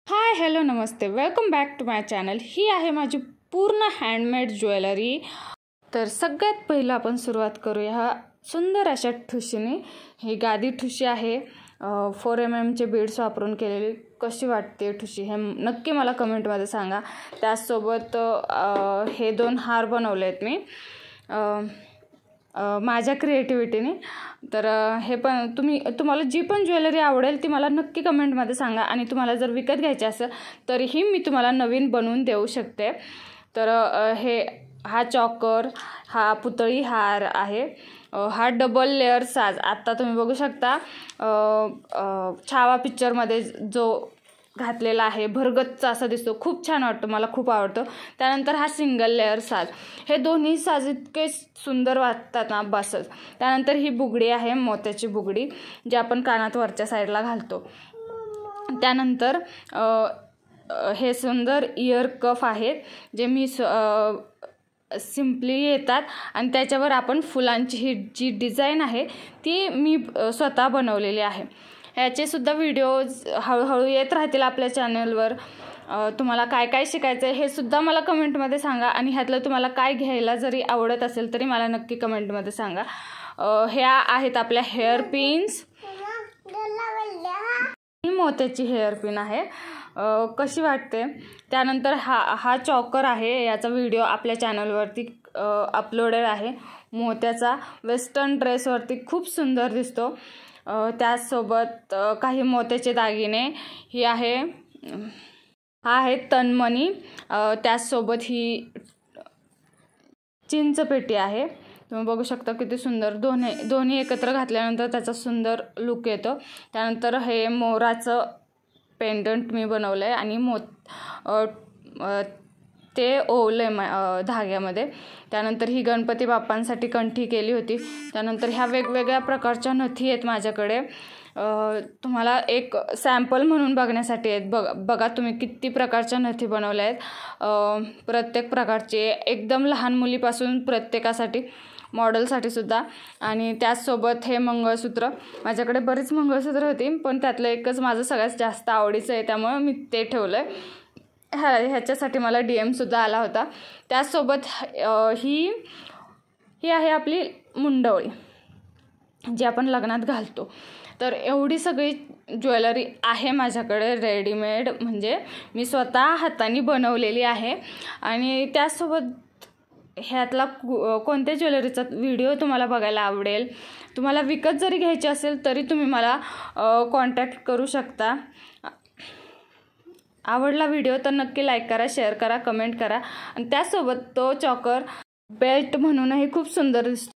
हाय hello नमस्ते, welcome back to my channel. ही आहे माझी पूर्ण हँडमेड ज्वेलरी। तर सगळ्यात पहिलं आपण सुरुवात करूया सुंदर अशा ठुशीने। ही गादी ठुशी आहे, 4 mm चे बीड्स वापरून केलेली। कशी वाटते ठुशी हे नक्की मला कमेंटमध्ये सांगा। त्यासोबत हे 2 हार बनवले आहेत मी माझ्या क्रिएटिव्हिटीने। तर हे पण तुम्हाला जी पण ज्वेलरी आवडेल ती मला नक्की कमेंटमध्ये सांगा, आणि तुम्हाला जर विकत घ्यायची असेल तरीही मी तुम्हाला नवीन बनवून देऊ शकते। तर हा चॉकर, हा पुतळी हार आहे, हा डबल लेअर साज। आता तुम्ही बघू शकता छावा पिक्चरमध्ये जो घातलेला आहे, भरगच्च असा दिसतो, खूप छान वाटतो, मला खूप आवडतो। त्यानंतर हा सिंगल लेअर साज, हे दोन्ही साज इतके सुंदर वाटतात ना बसच। त्यानंतर ही बुगडी आहे, मोत्याची बुगडी, जी आपण कानात वरच्या साईडला घालतो। त्यानंतर हे सुंदर इयर कफ आहेत, जे मी सिम्पली येतात, आणि त्याच्यावर आपण फुलांची ही जी डिझाईन आहे ती मी स्वतः बनवलेली आहे। ह्याचे सुद्धा व्हिडिओज हळूहळू येत राहतील आपल्या चॅनलवर। तुम्हाला काय काय शिकायचं आहे हे सुद्धा मला कमेंटमध्ये सांगा, आणि ह्यातलं तुम्हाला काय घ्यायला जरी आवडत असेल तरी मला नक्की कमेंटमध्ये सांगा। ह्या आहेत आपल्या हेअर पिन्स, ही मोत्याची हेअर पिन आहे, कशी वाटते। त्यानंतर हा चॉकर आहे, याचा व्हिडिओ आपल्या चॅनलवरती अपलोडेड आहे। मोत्याचा वेस्टर्न ड्रेसवरती खूप सुंदर दिसतो। त्यासोबत काही मोत्याचे दागिने, ही आहे, हा आहे तनमणी, त्यासोबत ही चिंचपेटी आहे। तुम्ही बघू शकता किती सुंदर, दोन्ही एकत्र घातल्यानंतर त्याचा सुंदर लुक येतो। त्यानंतर हे मोराचं पेंडंट मी बनवलं आहे, आणि ते ओवलं धाग्यामध्ये। त्यानंतर ही गणपती बाप्पांसाठी कंठी केली होती। त्यानंतर ह्या वेगवेगळ्या प्रकारच्या नथी आहेत माझ्याकडे, तुम्हाला एक सॅम्पल म्हणून बघण्यासाठी आहेत। बघा तुम्ही किती प्रकारच्या नथी बनवल्या आहेत, प्रत्येक प्रकारचे, एकदम लहान मुलीपासून प्रत्येकासाठी, मॉडेलसाठी सुद्धा। आणि त्याचसोबत हे मंगळसूत्र, माझ्याकडे बरीच मंगळसूत्र होती, पण त्यातलं एकच माझं सगळ्यात जास्त आवडीचं आहे, त्यामुळे मी ते ठेवलं आहे। ह्याच्यासाठी मला DM सुद्धा आला होता। त्याचसोबत ही आहे आपली मुंडवळी, जी आपण लग्नात घालतो। तर एवढी सगळी ज्वेलरी आहे माझ्याकडे रेडीमेड, म्हणजे मी स्वतः हाताने बनवलेली आहे। आणि त्याचसोबत ह्यातला कोणत्या ज्वेलरीचा व्हिडिओ तुम्हाला बघायला आवडेल, तुम्हाला विकत जरी घ्यायची असेल तरी तुम्ही मला कॉन्टॅक्ट करू शकता। आवडला व्हिडिओ तर नक्की लाईक करा, शेअर करा, कमेंट करा। आणि त्यासोबत तो चॉकर बेल्ट म्हणूनही खूप सुंदर दिसतो।